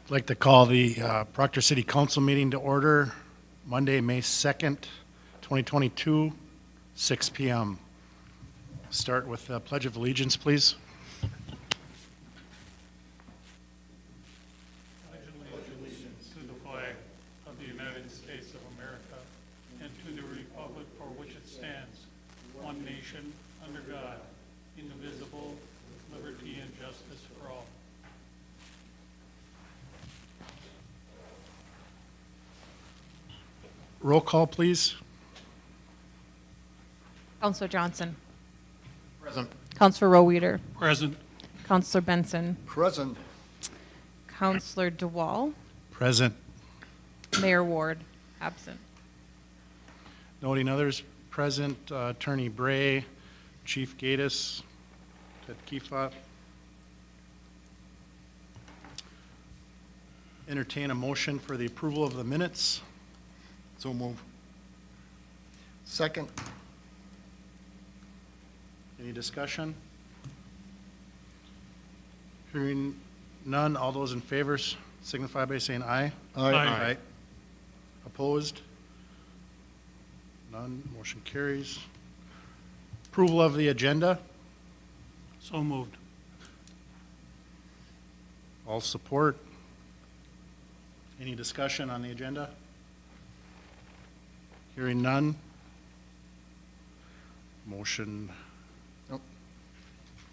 I'd like to call the Proctor City Council meeting to order Monday, May 2nd, 2022, 6 p.m. Start with the Pledge of Allegiance, please. To the flag of the United States of America and to the republic for which it stands, one nation, under God, indivisible, with liberty and justice for all. Roll call, please. Councilor Johnson. Present. Councilor Roweeder. Present. Councilor Benson. Present. Councilor DeWall. Present. Mayor Ward, absent. Noting others present, Attorney Bray, Chief Gatus, Ted Kiefa. Entertain a motion for the approval of the minutes. So move. Second. Any discussion? Hearing none, all those in favor signify by saying aye. Aye. Opposed? None, motion carries. Approval of the agenda, So moved. all support. Any discussion on the agenda? Hearing none. Motion. Nope.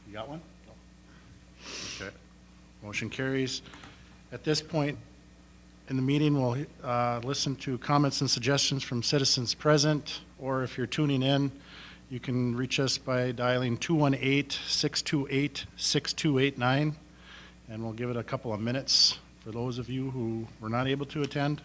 You got one? Okay. Motion carries. At this point in the meeting, we'll listen to comments and suggestions from citizens present, or if you're tuning in, you can reach us by dialing 218-628-6289, and we'll give it a couple of minutes for those of you who were not able to attend.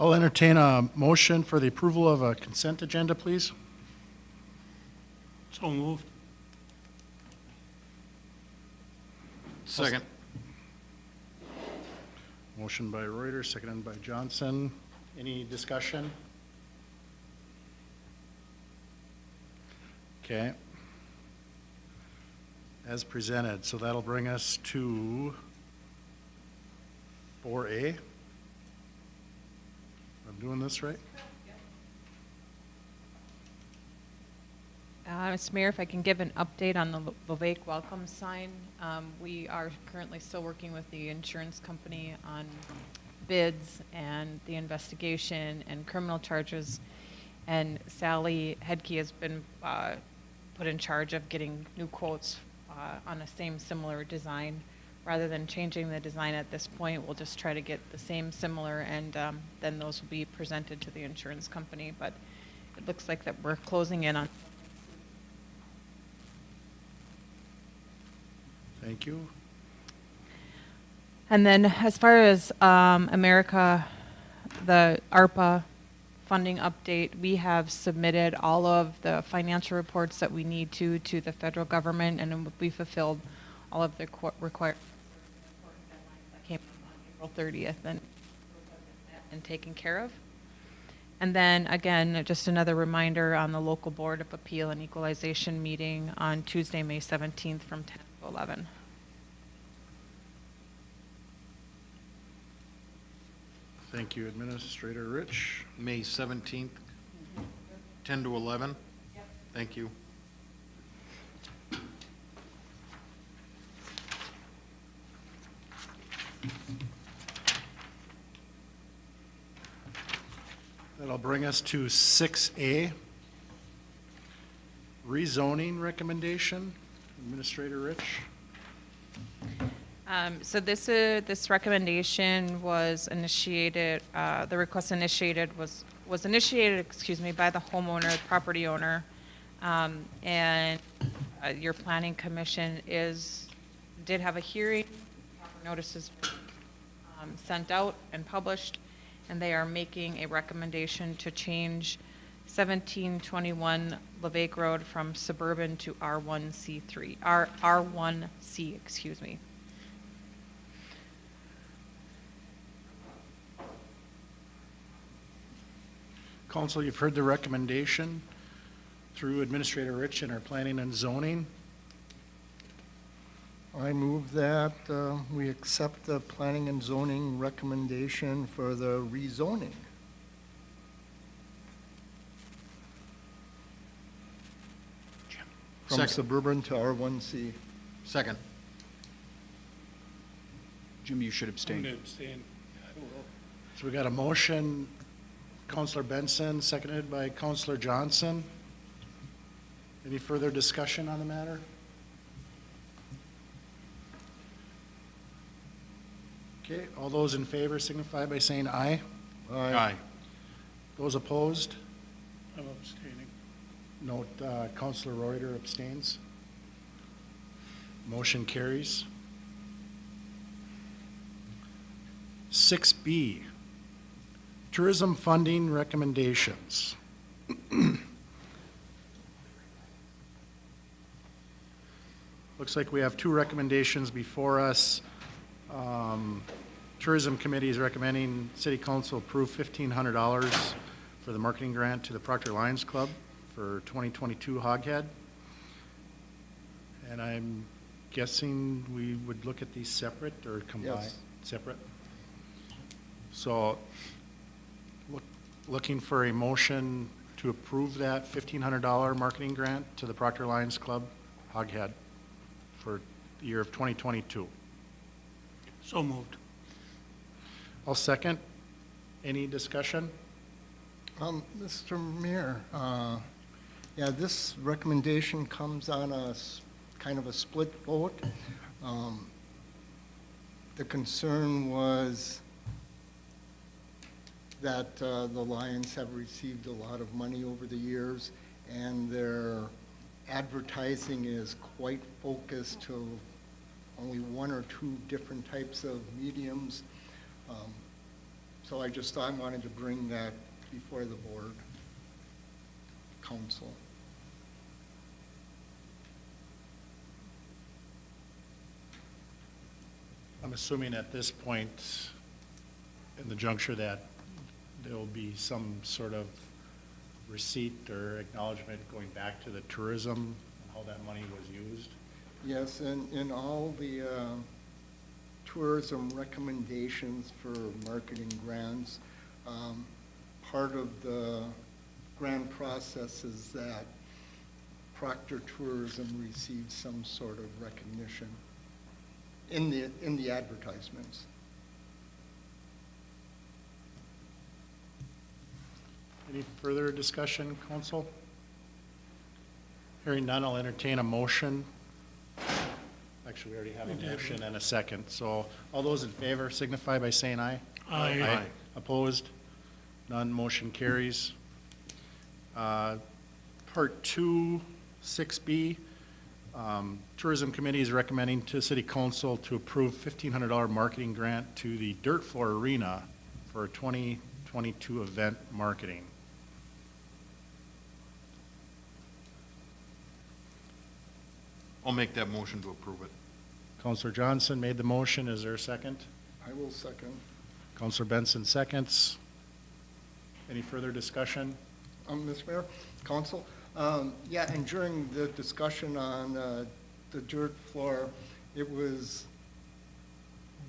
I'll entertain a motion for the approval of a consent agenda, please. So moved. Second. Motion by Reuter, seconded by Johnson. Any discussion? Okay. As presented, so that'll bring us to 4A. I'm doing this right? Mr. Mayor, if I can give an update on the Lovake welcome sign. We are currently still working with the insurance company on bids and the investigation and criminal charges. And Sally Hedke has been put in charge of getting new quotes on a similar design. Rather than changing the design at this point, we'll just try to get the same similar, and then those will be presented to the insurance company. But it looks like that we're closing in on. Thank you. And then as far as America, the ARPA funding update. We have submitted all of the financial reports that we need to the federal government, and we fulfilled all of the required deadlines that came on April 30th and taken care of. And then again, just another reminder on the local Board of Appeal and Equalization meeting on Tuesday, May 17th from 10 to 11. Thank you, Administrator Rich. May 17th, 10 to 11? Yep. Thank you. That'll bring us to 6A, rezoning recommendation. Administrator Rich. So this recommendation was initiated, the request initiated was initiated, excuse me, by the homeowner, the property owner. And your planning commission did have a hearing, proper notices were sent out and published, and they are making a recommendation to change 1721 Levake Road from suburban to R1C3, R1C, excuse me. Council, you've heard the recommendation through Administrator Rich in our planning and zoning. I move that we accept the planning and zoning recommendation for the rezoning. From Second. suburban to R1C. Second. Jim, you should I'm abstain. going to abstain. I will. So we got a motion, Councilor Benson, seconded by Councilor Johnson. Any further discussion on the matter? Okay, all those in favor signify by saying aye. Aye. Those opposed? I'm abstaining. Note Councilor Reuter abstains. Motion carries. 6B, tourism funding recommendations. Looks like we have two recommendations before us. Tourism Committee is recommending City Council approve $1,500 for the marketing grant to the Proctor Lions Club for 2022 Hoghead. And I'm guessing we would look at these separate or combined? Yes. Separate? So, looking for a motion to approve that $1,500 marketing grant to the Proctor Lions Club Hoghead for the year of 2022. So moved. I'll second. Any discussion? Mr. Mayor, yeah, this recommendation comes on a kind of a split vote. The concern was that the Lions have received a lot of money over the years, and their advertising is quite focused to only one or two different types of mediums. So I just thought I wanted to bring that before the board, council. I'm assuming at this point in the juncture that there will be some sort of receipt or acknowledgement going back to the tourism and how that money was used. Yes, and in all the tourism recommendations for marketing grants, part of the grant process is that Proctor Tourism receives some sort of recognition in the advertisements. Any further discussion, council? Hearing none, I'll entertain a motion. Actually, we already have We a did. motion and a second. So all those in favor signify by saying aye. Aye. Opposed? None, motion carries. Part 2, 6B, Tourism Committee is recommending to City Council to approve $1,500 marketing grant to the Dirt Floor Arena for 2022 event marketing. I'll make that motion to approve it. Counselor Johnson made the motion. Is there a second? I will second. Counselor Benson seconds. Any further discussion? Mr. Mayor, Council, yeah, and during the discussion on the dirt floor, it was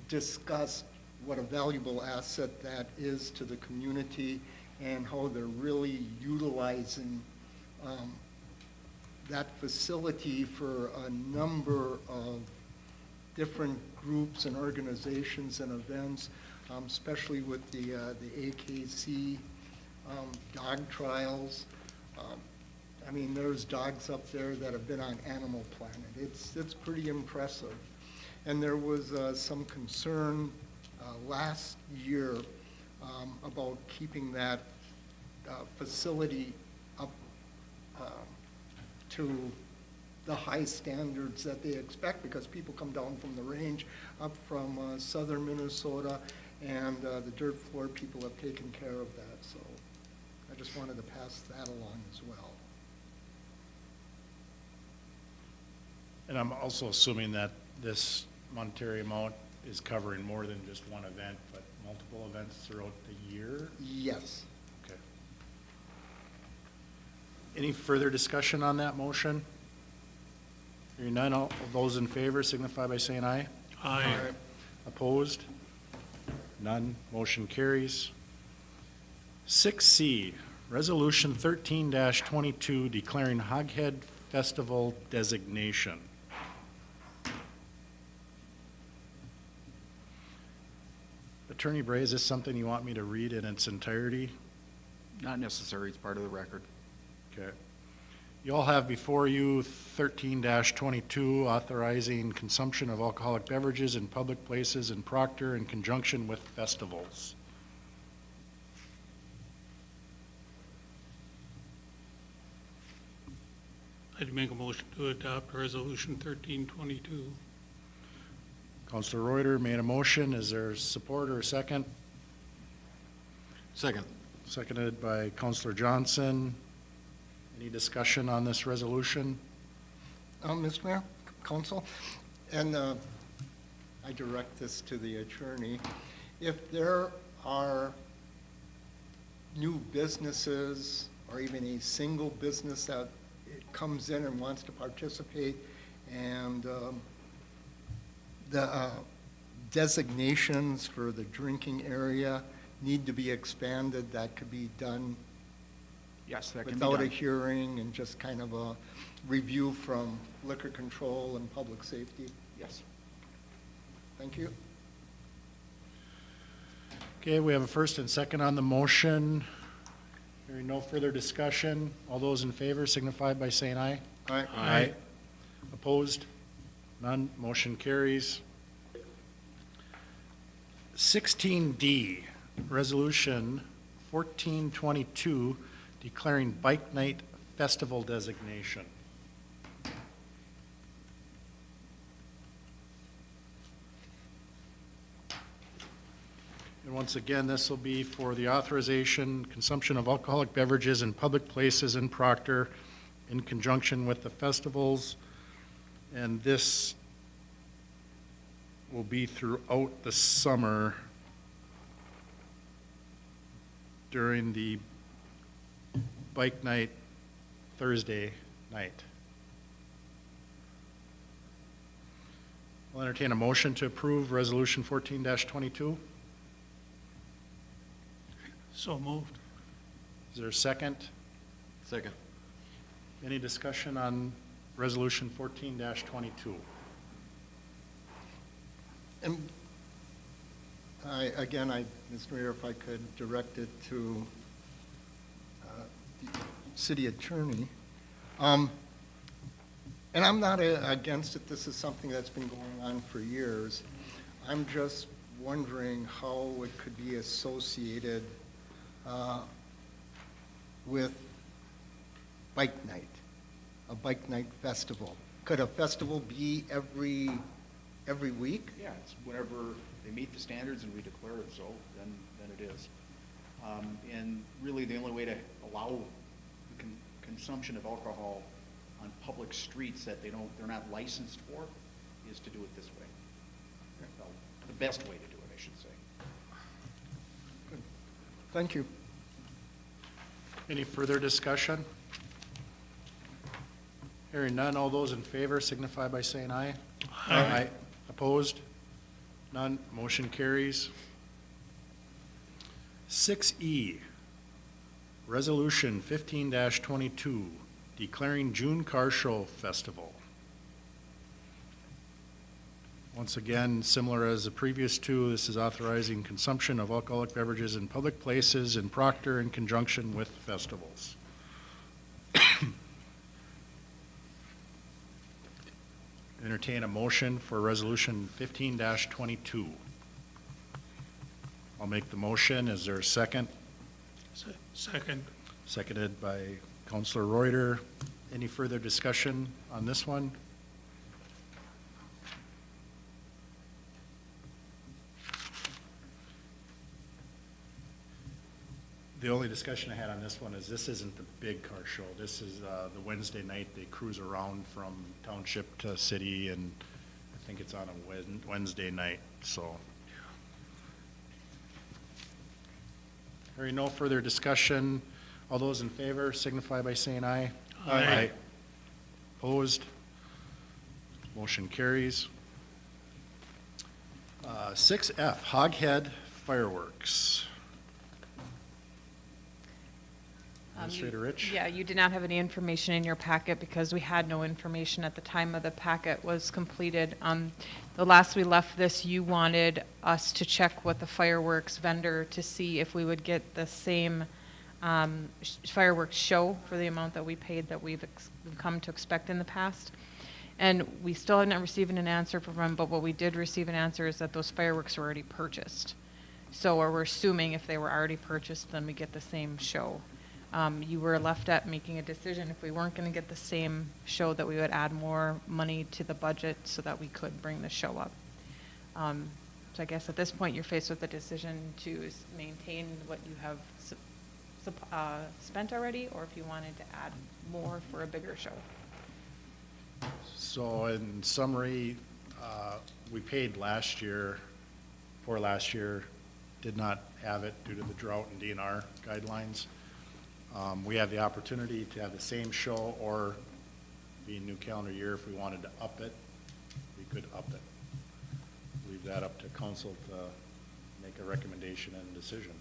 discussed what a valuable asset that is to the community and how they're really utilizing that facility for a number of different groups and organizations and events, especially with the AKC dog trials. I mean, there's dogs up there that have been on Animal Planet. It's pretty impressive. And there was some concern last year about keeping that facility up to the high standards that they expect, because people come down from the range up from southern Minnesota, and the dirt floor people have taken care of that. So I just wanted to pass that along as well. And I'm also assuming that this monetary amount is covering more than just one event, but multiple events throughout the year? Yes. Okay. Any further discussion on that motion? Hearing none, all those in favor signify by saying aye. Aye. Opposed? None. Motion carries. 6C, Resolution 13-22 declaring Hoghead Festival designation. Attorney Bray, is this something you want me to read in its entirety? Not necessary, it's part of the record. Okay. You all have before you 13-22 authorizing consumption of alcoholic beverages in public places in Proctor in conjunction with festivals. I'd make a motion to adopt Resolution 1322. Counselor Reuter made a motion. Is there support or a second? Second. Seconded by Counselor Johnson. Any discussion on this resolution? Mr. Mayor, Council, and I direct this to the attorney. If there are new businesses or even a single business that it comes in and wants to participate, and the designations for the drinking area need to be expanded, that could be done Yes, that can be without a done. hearing and just kind of a review from liquor control and public safety. Yes. Thank you. Okay, we have a first and second on the motion. Hearing no further discussion, all those in favor signify by saying aye. Aye. Aye. Opposed? None. Motion carries. 16D, Resolution 1422, declaring Bike Night Festival designation. And once again, this will be for the authorization, consumption of alcoholic beverages in public places in Proctor in conjunction with the festivals. And this will be throughout the summer during the Bike Night Thursday night. I'll entertain a motion to approve Resolution 14-22. So moved. Is there a second? Second. Any discussion on Resolution 14-22? And Mr. Mayor, if I could direct it to the city attorney. And I'm not against it. This is something that's been going on for years. I'm just wondering how it could be associated with Bike Night, a Bike Night festival. Could a festival be every week? Yeah, it's whenever they meet the standards and we declare it so, then it is. And really, the only way to allow the consumption of alcohol on public streets that they're not licensed for, is to do it this way. Well, the best way to do it, I should say. Thank you. Any further discussion? Hearing none, all those in favor signify by saying aye. Aye. Opposed? None, motion carries. 6E, Resolution 15-22, declaring June Car Show Festival. Once again, similar as the previous two, this is authorizing consumption of alcoholic beverages in public places in Proctor in conjunction with festivals. Entertain a motion for Resolution 15-22. I'll make the motion. Is there a second? Second. Seconded by Councilor Reuter. Any further discussion on this one? The only discussion I had on this one is this isn't the big car show. This is the Wednesday night. They cruise around from township to city, and I think it's on a Wednesday night, so. Hearing no further discussion, all those in favor signify by saying aye. Aye. Opposed? Motion carries. 6F, Hoghead Fireworks. Administrator Rich? Yeah, you did not have any information in your packet because we had no information at the time of the packet was completed. The last we left this, you wanted us to check with the fireworks vendor to see if we would get the same fireworks show for the amount that we paid that we've come to expect in the past. And we still have not received an answer from them, but what we did receive an answer is that those fireworks were already purchased. So we're assuming if they were already purchased, then we get the same show. You were left at making a decision if we weren't going to get the same show that we would add more money to the budget so that we could bring the show up. So I guess at this point you're faced with a decision to maintain what you have spent already, or if you wanted to add more for a bigger show. So in summary, we paid last year, did not have it due to the drought and DNR guidelines. We have the opportunity to have the same show, or being new calendar year, if we wanted to up it, we could up it. Leave that up to council to make a recommendation and decision.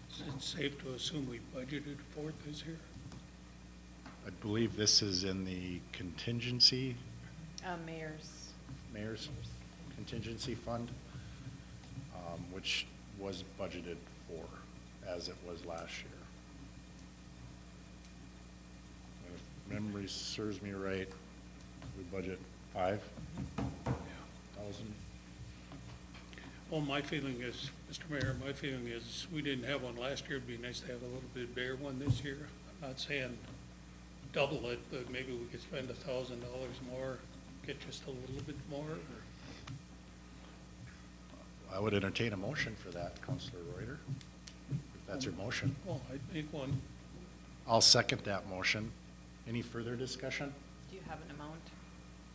Is it safe to assume we budgeted for it this year? I believe this is in the contingency, mayor's contingency fund, which was budgeted for, as it was last year. And if memory serves me right, we budget 5,000. Well, my feeling is, Mr. Mayor, my feeling is we didn't have one last year. It'd be nice to have a little bit bigger one this year. I'm not saying double it, but maybe we could spend $1,000 more, get just a little bit more. I would entertain a motion for that, Councilor Reuter, if that's your motion. Well, I'd make one. I'll second that motion. Any further discussion? Do you have an amount?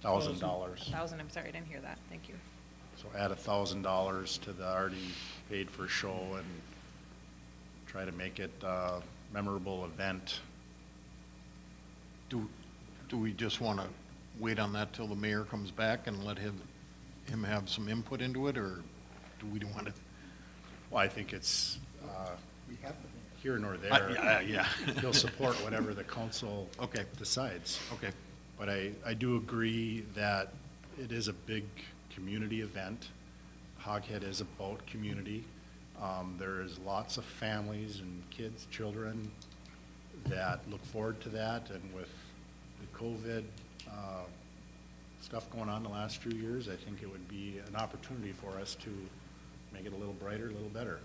$1,000. 1,000, I'm sorry, I didn't hear that. Thank you. So add $1,000 to the already paid for show and try to make it a memorable event. Do we just want to wait on that till the mayor comes back and let him have some input into it, or do we want to? Well, I think it's We have here nor there. Yeah. He'll support whatever the council Okay. decides. Okay. But I do agree that it is a big community event. Hoghead is about community. There is lots of families and kids, children that look forward to that, and with the COVID stuff going on the last few years, I think it would be an opportunity for us to make it a little brighter, a little better.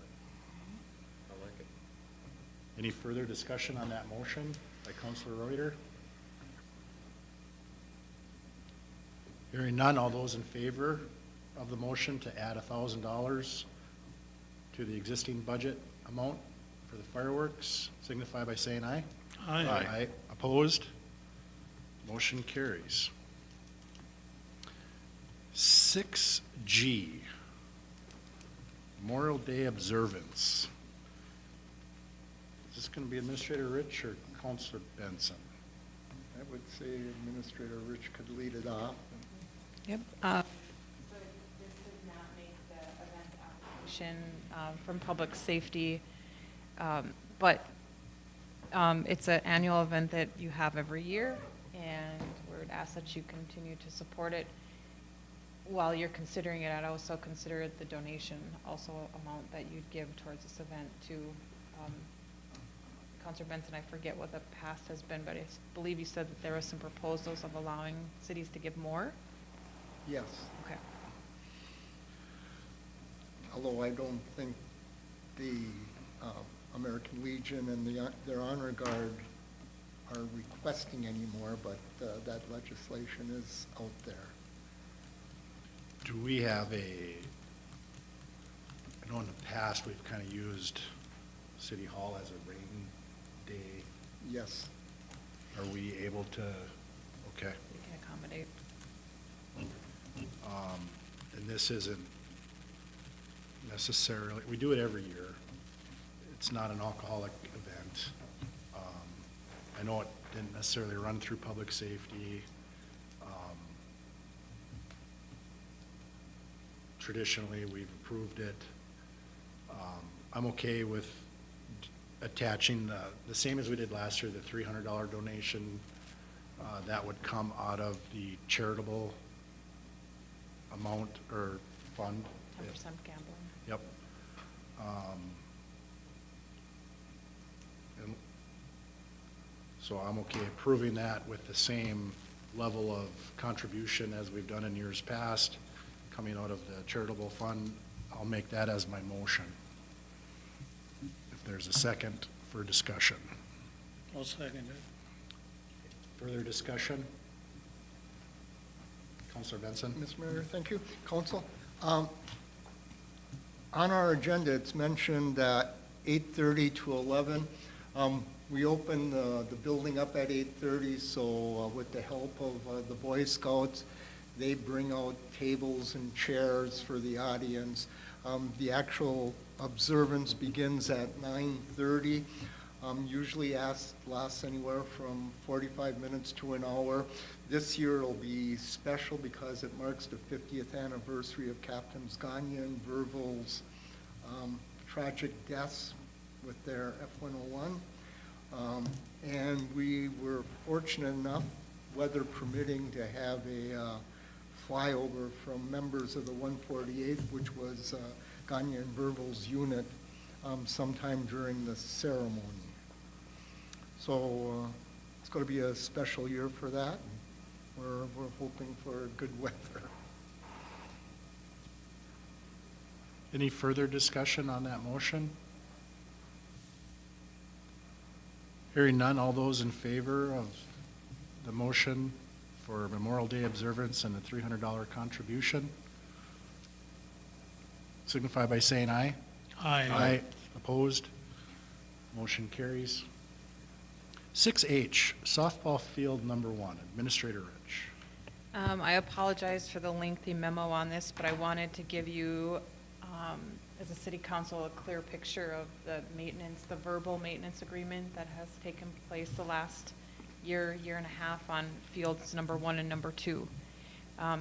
I like it. Any further discussion on that motion by Councilor Reuter? Hearing none, all those in favor of the motion to add $1,000 to the existing budget amount for the fireworks, signify by saying aye. Aye. Opposed? Motion carries. 6G, Memorial Day Observance. Is this going to be Administrator Rich or Counselor Benson? I would say Administrator Rich could lead it off. Yep. So this does not make the event application from Public Safety, but it's an annual event that you have every year, and we would ask that you continue to support it. While you're considering it, I'd also consider the donation also amount that you'd give towards this event to Counselor Benson. I forget what the past has been, but I believe you said that there were some proposals of allowing cities to give more? Yes, Okay. although I don't think the American Legion and their Honor Guard are requesting anymore, but that legislation is out there. Do we have I know in the past we've kind of used City Hall as a rain day. Yes, Are we able to, okay. We can accommodate. And this isn't necessarily, we do it every year. It's not an alcoholic event. I know it didn't necessarily run through public safety. Traditionally, we've approved it. I'm okay with attaching the same as we did last year, the $300 donation. That would come out of the charitable amount or fund. 10% gambling. Yep. And so I'm okay approving that with the same level of contribution as we've done in years past, coming out of the charitable fund. I'll make that as my motion. If there's a second for discussion. I'll second it. Further discussion? Counselor Benson? Mr. Mayor, thank you. Council, on our agenda, it's mentioned that 8:30 to 11. We open the building up at 8:30, so with the help of the Boy Scouts, they bring out tables and chairs for the audience. The actual observance begins at 9:30. Usually lasts anywhere from 45 minutes to an hour. This year it'll be special because it marks the 50th anniversary of Captains Gagne and Verville's tragic deaths with their F-101. And we were fortunate enough, weather permitting, to have a flyover from members of the 148th, which was Gagne and Verville's unit, sometime during the ceremony. So it's going to be a special year for that. We're hoping for good weather. Any further discussion on that motion? Hearing none, all those in favor of the motion for Memorial Day observance and the $300 contribution, signify by saying aye. Aye. Opposed? Motion carries. 6H, softball field number 1, Administrator Rich. I apologize for the lengthy memo on this, but I wanted to give you, as a city council, a clear picture of the maintenance, the verbal maintenance agreement that has taken place the last year and a half on fields number 1 and number 2. I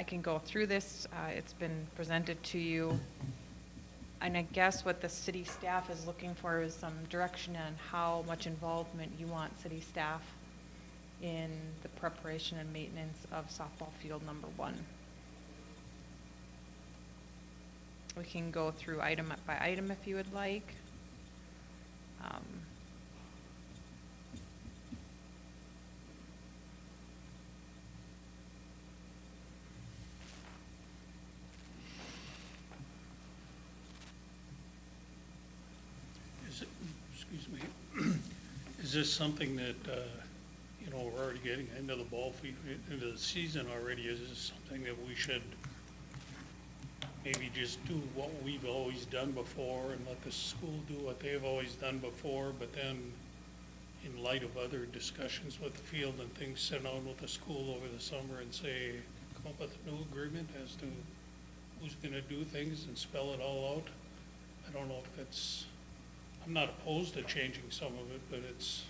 can go through this. It's been presented to you. And I guess what the city staff is looking for is some direction on how much involvement you want city staff in the preparation and maintenance of softball field number 1. We can go through item by item if you would like. Excuse me, is this something that, we're already getting into the into the season already? Is this something that we should maybe just do what we've always done before and let the school do what they've always done before, but then in light of other discussions with the field and things, sit down with the school over the summer and say, come up with a new agreement as to who's gonna do things and spell it all out. I don't know if that's, I'm not opposed to changing some of it, but it's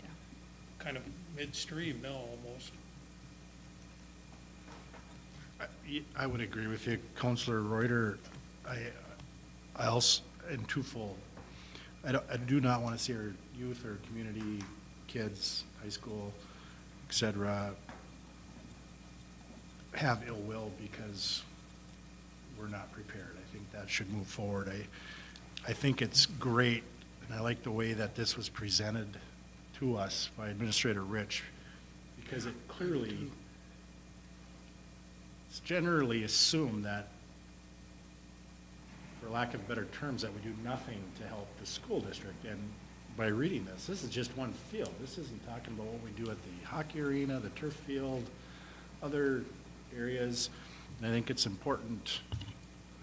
Yeah. kind of midstream now almost. I would agree with you, Counselor Reuter. I also, in twofold, I do not want to see our youth or community kids, high school, et cetera, have ill will because we're not prepared. I think that should move forward. I think it's great, and I like the way that this was presented to us by Administrator Rich, because it clearly, it's generally assumed that, for lack of better terms, that we do nothing to help the school district. And by reading this is just one field. This isn't talking about what we do at the hockey arena, the turf field, other areas. And I think it's important,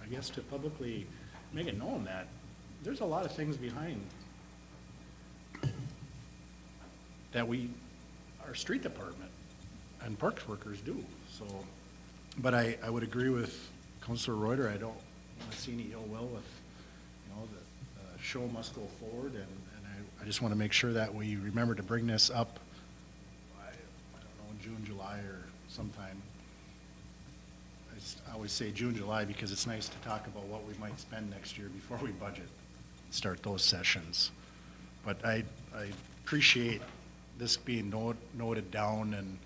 I guess, to publicly make it known that there's a lot of things behind that our street department and parks workers do. So, but I would agree with Councilor Reuter. I don't want to see any ill will with, the show must go forward, and I just want to make sure that we remember to bring this up, I don't know, in June, July, or sometime. I always say June, July, because it's nice to talk about what we might spend next year before we budget, start those sessions. But I appreciate this being noted down, and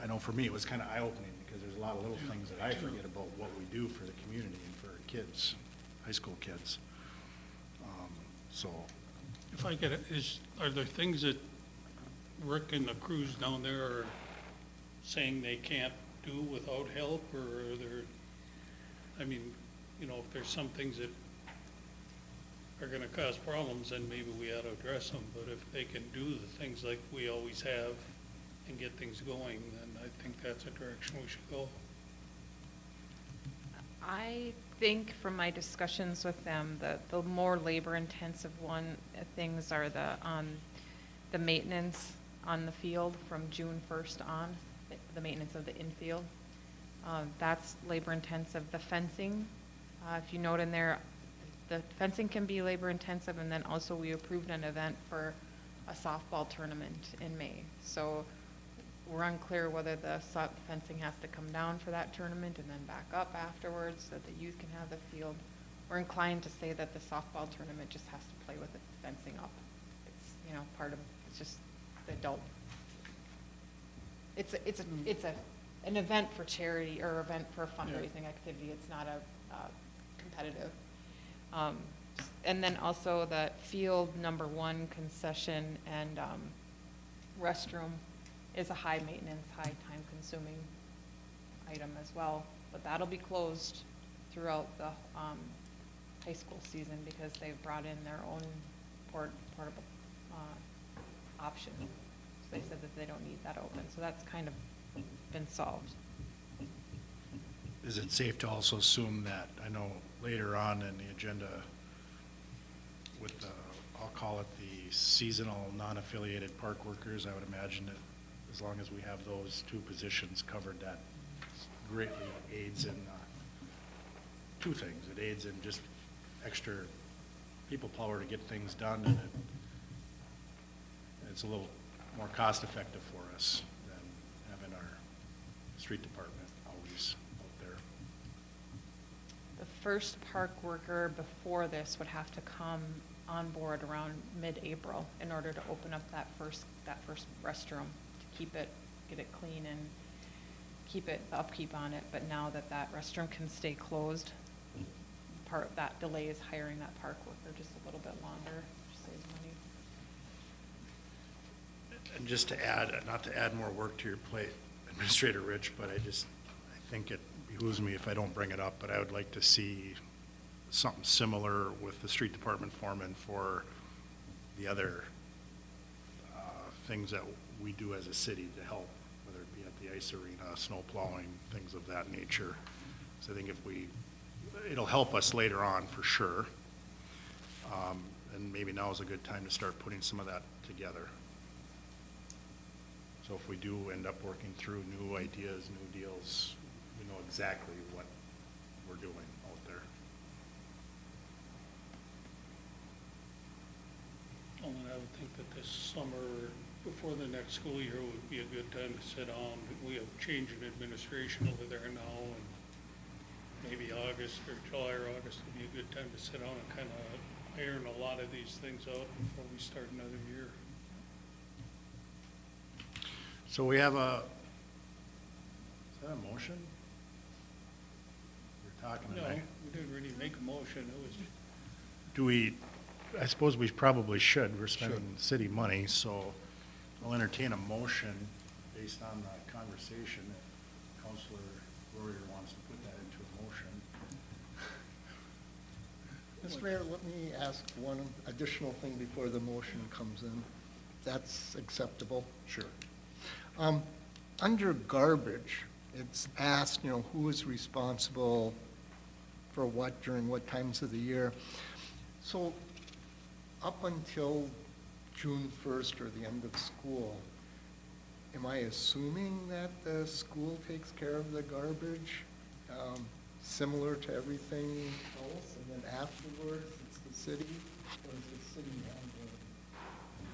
I know for me it was kind of eye-opening, because there's a lot of little things that I forget about what we do for the community and for our kids, high school kids. So, If I get it, are there things that Rick and the crews down there are saying they can't do without help, or are there, I mean, if there's some things that are gonna cause problems, then maybe we ought to address them, but if they can do the things like we always have and get things going, then I think that's a direction we should go. I think from my discussions with them, the more labor-intensive things are the maintenance on the field from June 1st on, the maintenance of the infield. That's labor-intensive. The fencing, if you note in there, the fencing can be labor-intensive, and then also we approved an event for a softball tournament in May. So we're unclear whether the fencing has to come down for that tournament and then back up afterwards so that the youth can have the field. We're inclined to say that the softball tournament just has to play with the fencing up. It's, part of, it's just the adult. It's an event for charity, or event for a fundraising activity. It's not a competitive. And then also the field number 1 concession and restroom is a high maintenance, high time consuming item as well. But that'll be closed throughout the high school season, because they've brought in their own portable option. So they said that they don't need that open. So that's kind of been solved. is it safe to also assume that, I know later on in the agenda with the, I'll call it the seasonal non-affiliated park workers, I would imagine that as long as we have those 2 positions covered, that greatly aids in 2 things. It aids in just extra people power to get things done, and it's a little more cost-effective for us than having our street department always out there. The first park worker before this would have to come on board around mid-April in order to open up that first restroom, to keep it, get it clean and keep it, the upkeep on it. But now that that restroom can stay closed, part of that delay is hiring that park worker just a little bit longer, which saves money. And just to add, not to add more work to your plate, Administrator Rich, but I think it behooves me if I don't bring it up, but I would like to see something similar with the street department foreman for the other things that we do as a city to help, whether it be at the ice arena, snow plowing, things of that nature. So I think if we it'll help us later on for sure. And maybe now is a good time to start putting some of that together. So if we do end up working through new ideas, new deals, we know exactly what we're doing out there. Well, and I would think that this summer, before the next school year, would be a good time to sit down. We have change in administration over there now, and maybe August or July or August would be a good time to sit down and kind of iron a lot of these things out before we start another year. So we have is that a motion? You're talking No, tonight. we didn't really make a motion. It was, Do we, I suppose we probably should, we're spending city money, so I'll entertain a motion based on the conversation. If Councilor Royer wants to put that into a motion. Mr. Mayor, let me ask one additional thing before the motion comes in. That's acceptable. Sure. Under garbage, it's asked, who is responsible for what during what times of the year. So up until June 1st or the end of school, am I assuming that the school takes care of the garbage, similar to everything else? And then afterwards, it's the city, or is the city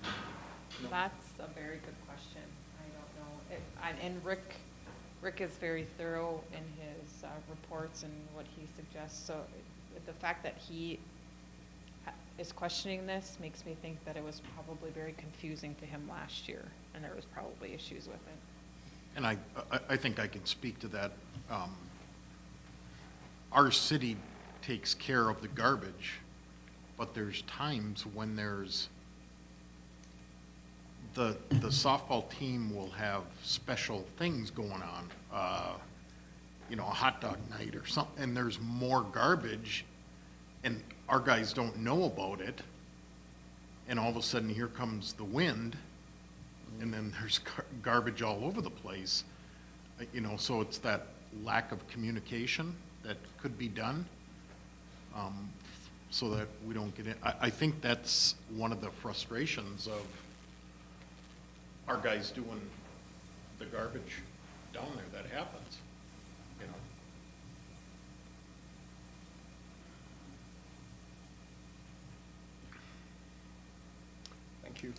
handling? That's a very good question. I don't know. And Rick is very thorough in his reports and what he suggests. So the fact that he is questioning this makes me think that it was probably very confusing to him last year, and there was probably issues with it. And I think I can speak to that. Our city takes care of the garbage, but there's times when there's the softball team will have special things going on, a hot dog night or something, and there's more garbage, and our guys don't know about it, and all of a sudden here comes the wind, and then there's garbage all over the place. So it's that lack of communication that could be done, so that we don't get in. I think that's one of the frustrations of our guys doing the garbage down there. That happens, Thank you.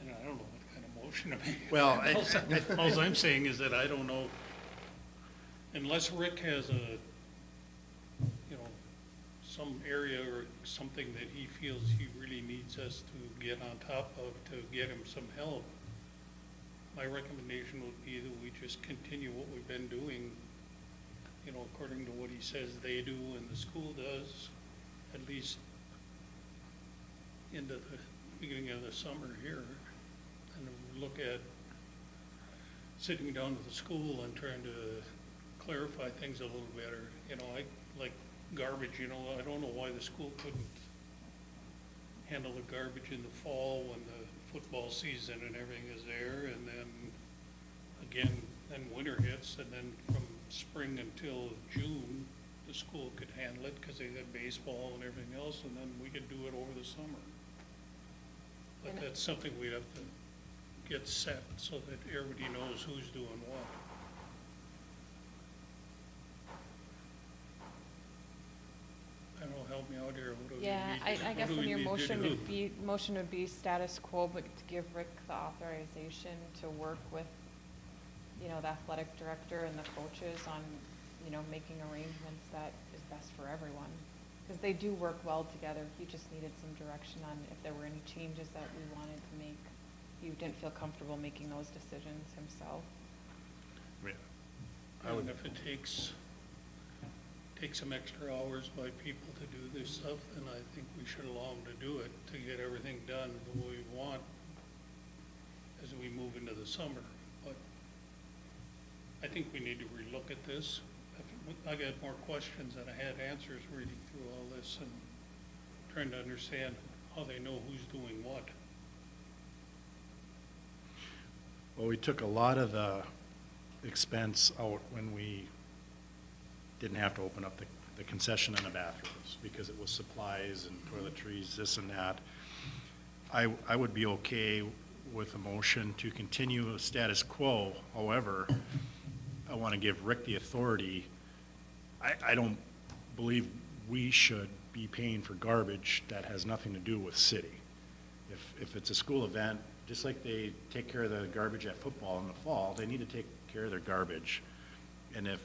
and I don't know what kind of motion to make. Well, All I'm saying is that I don't know, unless Rick has some area or something that he feels he really needs us to get on top of to get him some help, my recommendation would be that we just continue what we've been doing, according to what he says they do and the school does, at least into the beginning of the summer here, and look at sitting down with the school and trying to clarify things a little better. Like garbage, I don't know why the school couldn't handle the garbage in the fall when the football season and everything is there, and then again, then winter hits, and then from spring until June, the school could handle it because they had baseball and everything else, and then we could do it over the summer. But that's something we'd have to get set so that everybody knows who's doing what. I don't know, help me out here. What do we Yeah, need to- I what guess do in we your need to motion do? would be status quo, but to give Rick the authorization to work with, the athletic director and the coaches on, making arrangements that is best for everyone. Because they do work well together. He just needed some direction on if there were any changes that we wanted to make. He didn't feel comfortable making those decisions himself. And if it takes some extra hours by people to do this stuff, then I think we should allow them to do it, to get everything done the way we want as we move into the summer. But I think we need to relook at this. I got more questions than I had answers reading through all this and trying to understand how they know who's doing what. Well, we took a lot of the expense out when we didn't have to open up the concession and the bathrooms, because it was supplies and toiletries, this and that. I would be okay with a motion to continue status quo. However, I want to give Rick the authority. I don't believe we should be paying for garbage that has nothing to do with city. If it's a school event, just like they take care of the garbage at football in the fall, they need to take care of their garbage. And if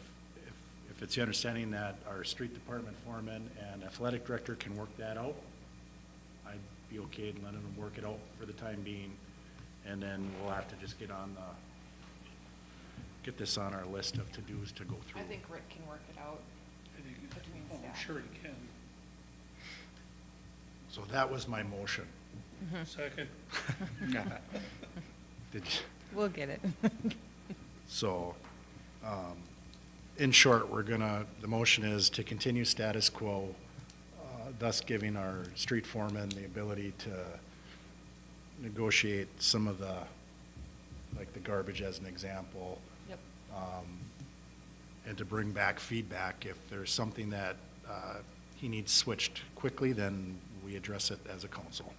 it's the understanding that our street department foreman and athletic director can work that out, I'd be okay in letting them work it out for the time being. And then we'll have to just get this on our list of to-dos to go through. I think Rick can work it out. Between I'm staff. sure he can. So that was my motion. Second. Did you? We'll get it. So, in short, the motion is to continue status quo, thus giving our street foreman the ability to negotiate some of the, like the garbage as an example. Yep. And to bring back feedback. If there's something that he needs switched quickly, then we address it as a council.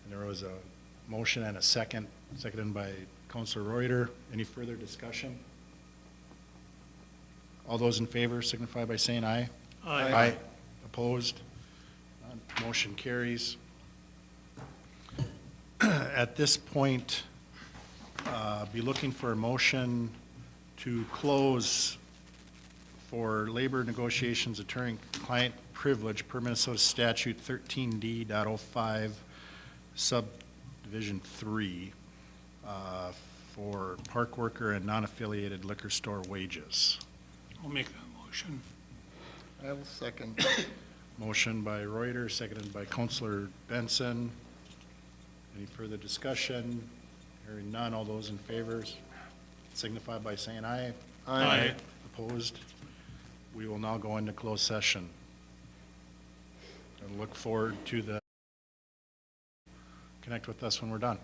And there was a motion and a seconded by Councilor Reuter. Any further discussion? All those in favor signify by saying aye. Aye. Opposed? None. Motion carries. At this point, be looking for a motion to close for labor negotiations attorney-client privilege per Minnesota statute 13D.05 subdivision 3 for park worker and non-affiliated liquor store wages. I'll make that motion. I will second. Motion by Reuter, seconded by Councilor Benson. Any further discussion? Hearing none, all those in favor signify by saying aye. Aye. Opposed? We will now go into closed session. And look forward to connect with us when we're done.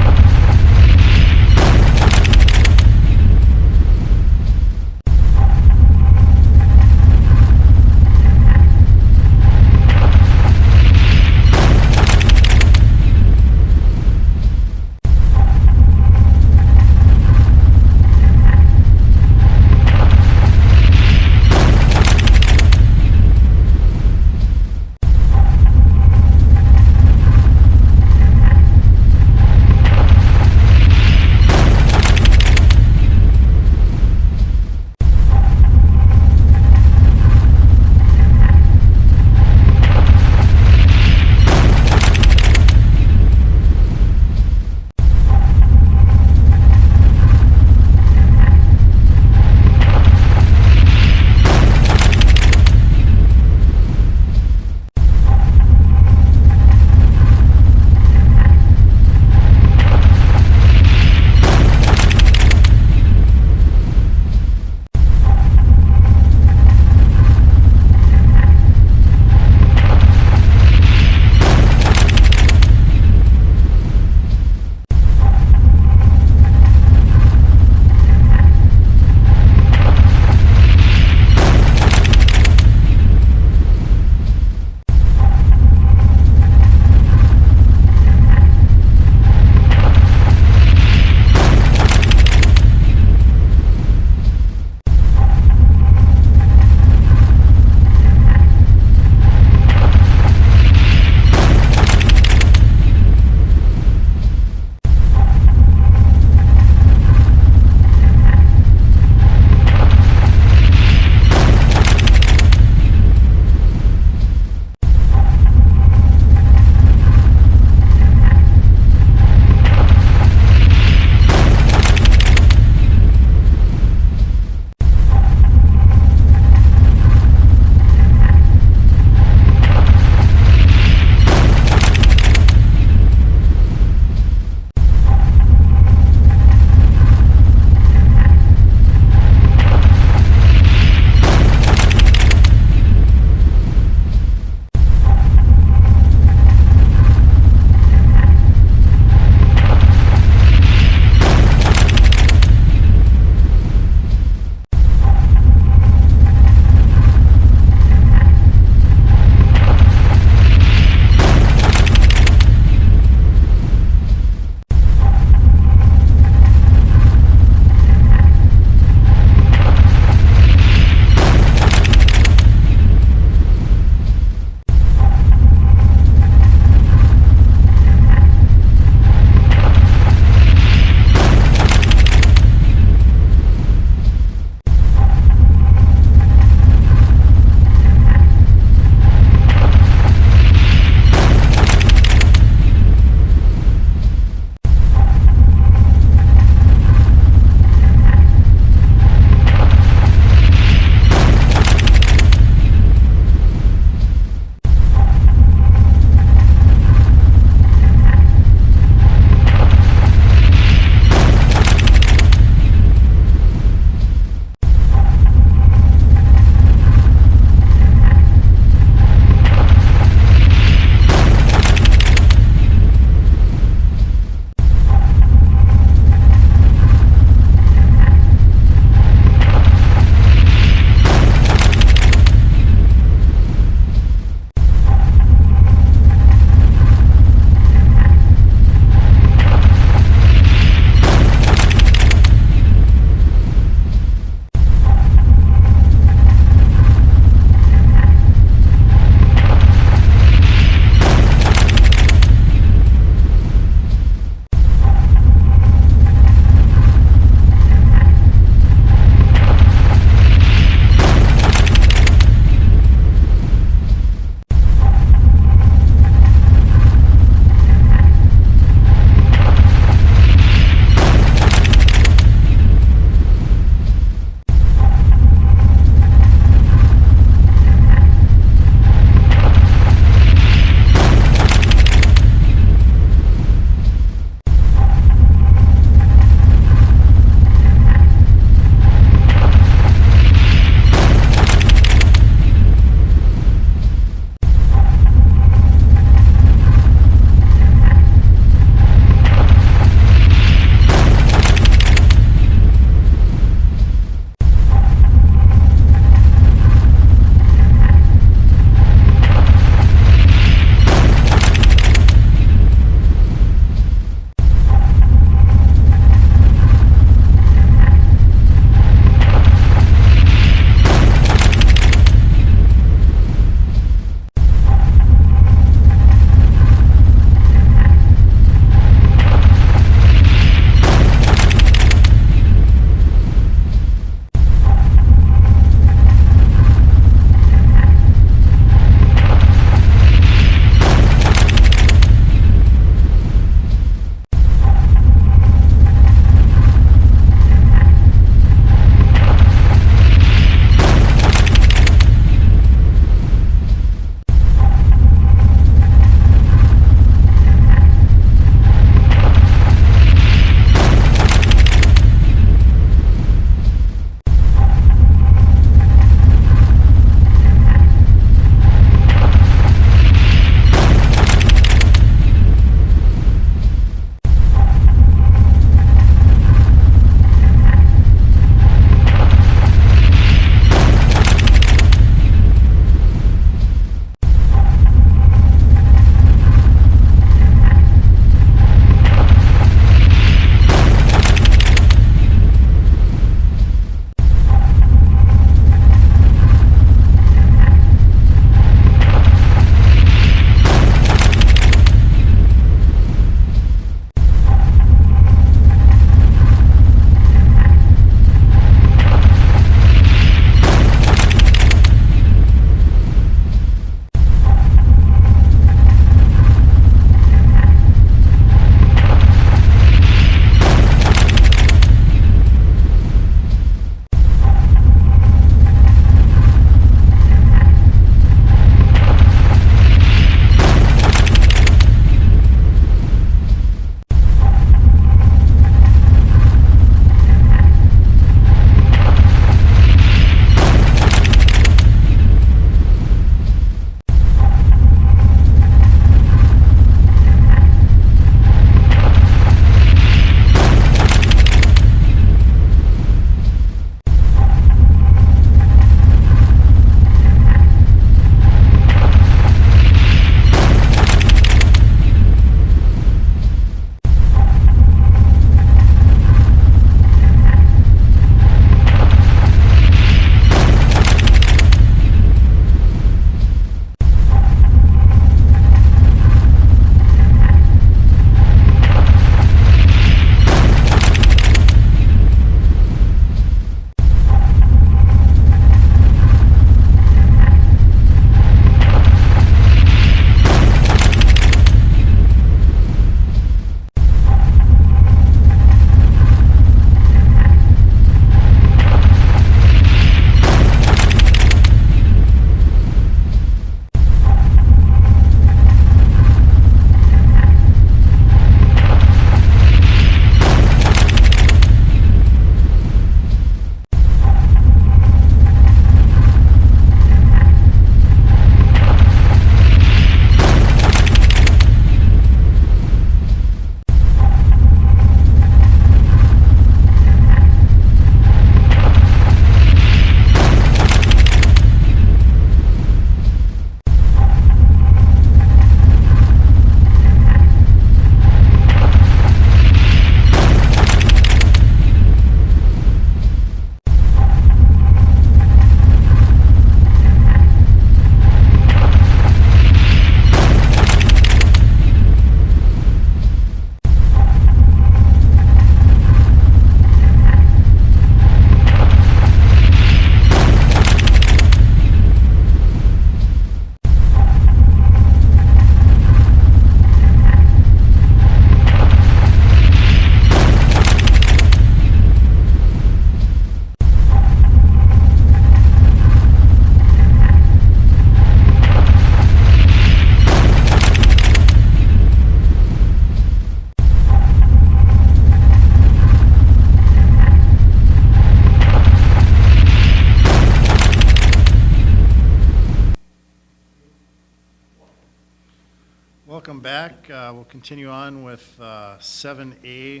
welcome back. We'll continue on with 7A.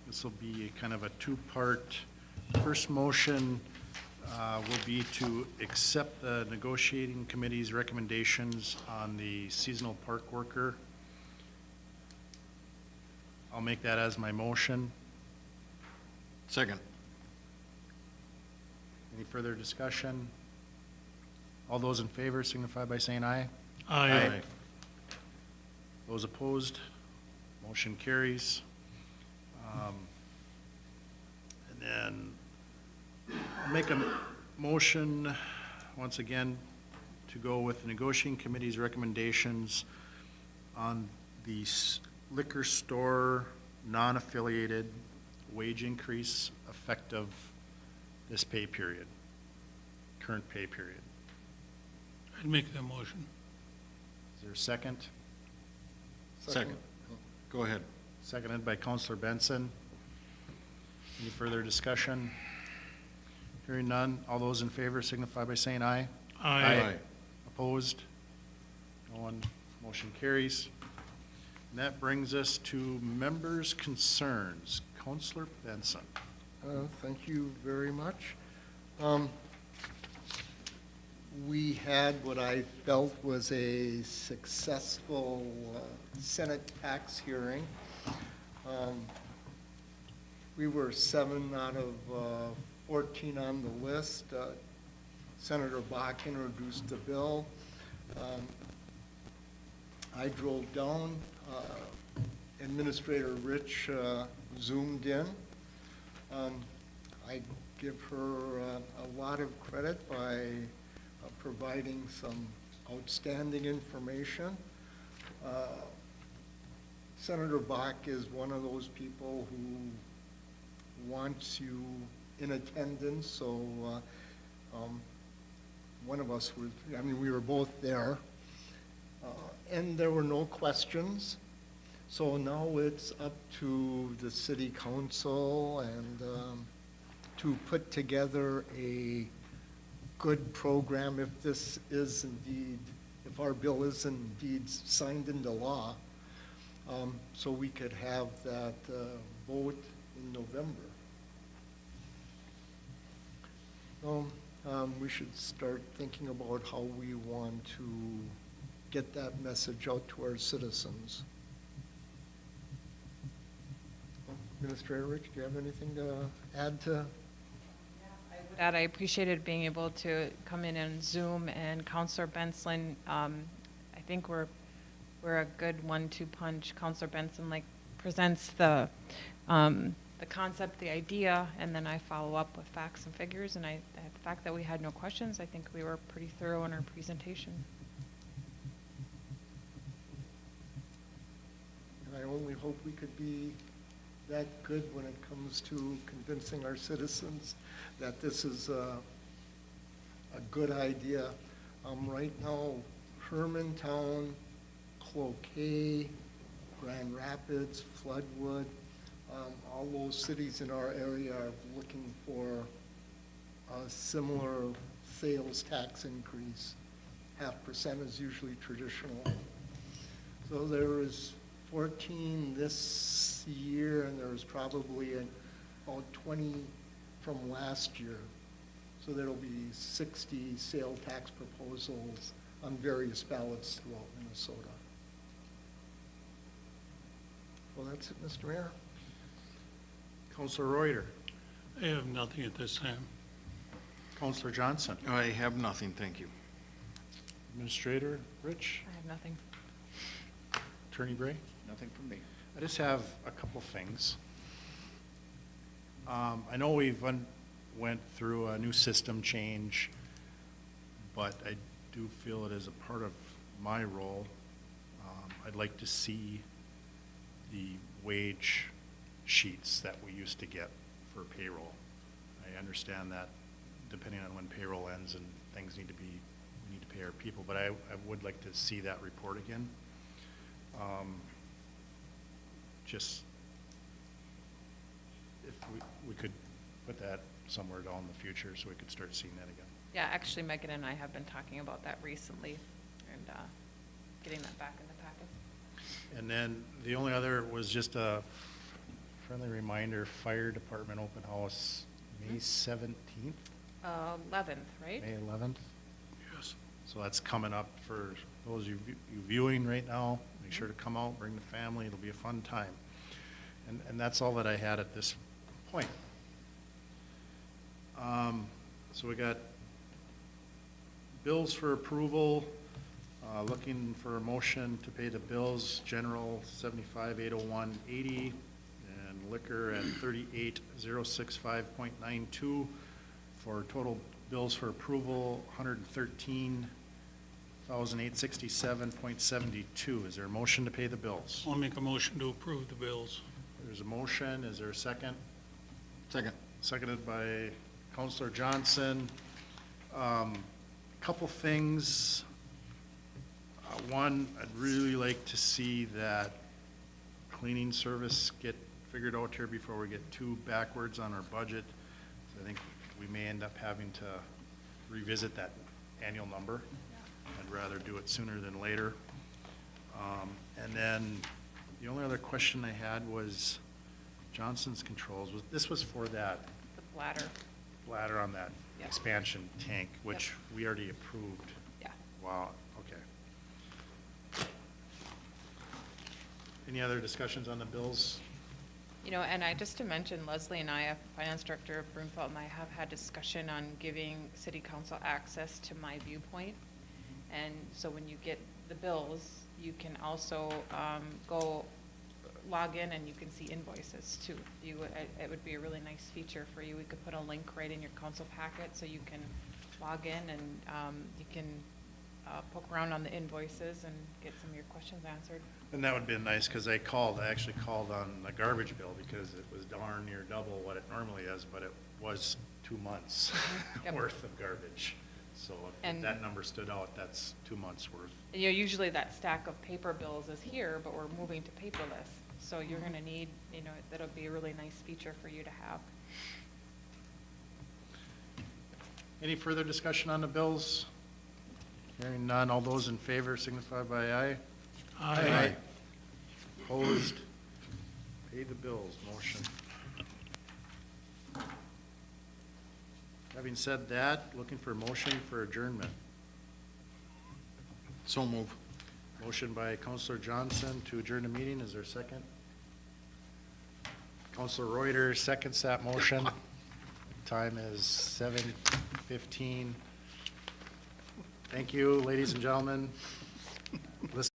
This will be kind of a two-part. First motion will be to accept the negotiating committee's recommendations on the seasonal park worker. I'll make that as my motion. Second. Any further discussion? All those in favor signify by saying aye. Aye. Those opposed, motion carries. And then I'll make a motion, once again, to go with the negotiating committee's recommendations on the liquor store non-affiliated wage increase effective this pay period, current pay period. I'd make that motion. Is there a second? Second. Go ahead. Seconded by Counselor Benson. Any further discussion? Hearing none. All those in favor signify by saying aye. Aye. Opposed? No one. Motion carries. And that brings us to members' concerns. Counselor Benson. Thank you very much. We had what I felt was a successful Senate tax hearing. We were 7 out of 14 on the list. Senator Bach introduced the bill. I drove down. Administrator Rich zoomed in. I give her a lot of credit by providing some outstanding information. Senator Bach is one of those people who wants you in attendance, so one of us was, we were both there, and there were no questions. So now it's up to the city council and to put together a good program if this is indeed, if our bill is indeed signed into law, so we could have that vote in November. So we should start thinking about how we want to get that message out to our citizens. Administrator Rich, do you have anything to add to? That I appreciated being able to come in and Zoom, and Counselor Benson, I think we're a good 1-2 punch. Counselor Benson presents the concept, the idea, and then I follow up with facts and figures. And the fact that we had no questions, I think we were pretty thorough in our presentation. And I only hope we could be that good when it comes to convincing our citizens that this is a good idea. Right now, Hermantown, Cloquet, Grand Rapids, Floodwood, all those cities in our area are looking for a similar sales tax increase. 0.5% is usually traditional. So there is 14 this year, and there's probably about 20 from last year. So there'll be 60 sale tax proposals on various ballots throughout Minnesota. Well, that's it, Mr. Mayor. Counselor Reuter. I have nothing at this time. Counselor Johnson. I have nothing, thank you. Administrator Rich. I have nothing. Attorney Bray. Nothing from me. I just have a couple things. I know we've went through a new system change, but I do feel it is a part of my role. I'd like to see the wage sheets that we used to get for payroll. I understand that depending on when payroll ends and things need to be, we need to pay our people, but I would like to see that report again. Just if we could put that somewhere down in the future so we could start seeing that again. Yeah, actually, Megan and I have been talking about that recently, and getting that back in the packet. And then the only other was just a friendly reminder, fire department open house, May 17th, 11th, right? May 11th. Yes. So that's coming up for those you viewing right now. Make sure to come out, bring the family. It'll be a fun time. And that's all that I had at this point. So we got bills for approval. Looking for a motion to pay the bills, general 75,801.80 and liquor at 38,065.92 for total bills for approval 113,867.72. Is there a motion to pay the bills? I'll make a motion to approve the bills. There's a motion. Is there a second? Second. Seconded by Counselor Johnson. Couple things. One, I'd really like to see that cleaning service get figured out here before we get too backwards on our budget. So I think we may end up having to revisit that annual number. I'd rather do it sooner than later. And then the only other question I had was Johnson's Controls. This was for that The bladder, bladder on that Yep. expansion tank, which we already approved. yeah. Wow, okay. Any other discussions on the bills? You know, and just to mention, Leslie and I, Finance Director of Broomfield, and I have had discussion on giving City Council access to My Viewpoint. And so when you get the bills, you can also go log in and you can see invoices too. It would be a really nice feature for you. We could put a link right in your council packet so you can log in and you can poke around on the invoices and get some of your questions answered. And that would be nice, because I actually called on the garbage bill because it was darn near double what it normally is, but it was 2 months Yep. worth of garbage. So if And- that number stood out, that's 2 months worth. And, you know, usually that stack of paper bills is here, but we're moving to paperless. So you're gonna need, you know, that'll be a really nice feature for you to have. Any further discussion on the bills? Hearing none, all those in favor signify by aye. Aye. Opposed? Pay the bills, motion. Having said that, looking for a motion for adjournment. So move. Motion by Counselor Johnson to adjourn the meeting. Is there a second? Counselor Reuter seconds that motion. Time is 7:15. Thank you, ladies and gentlemen. Listen.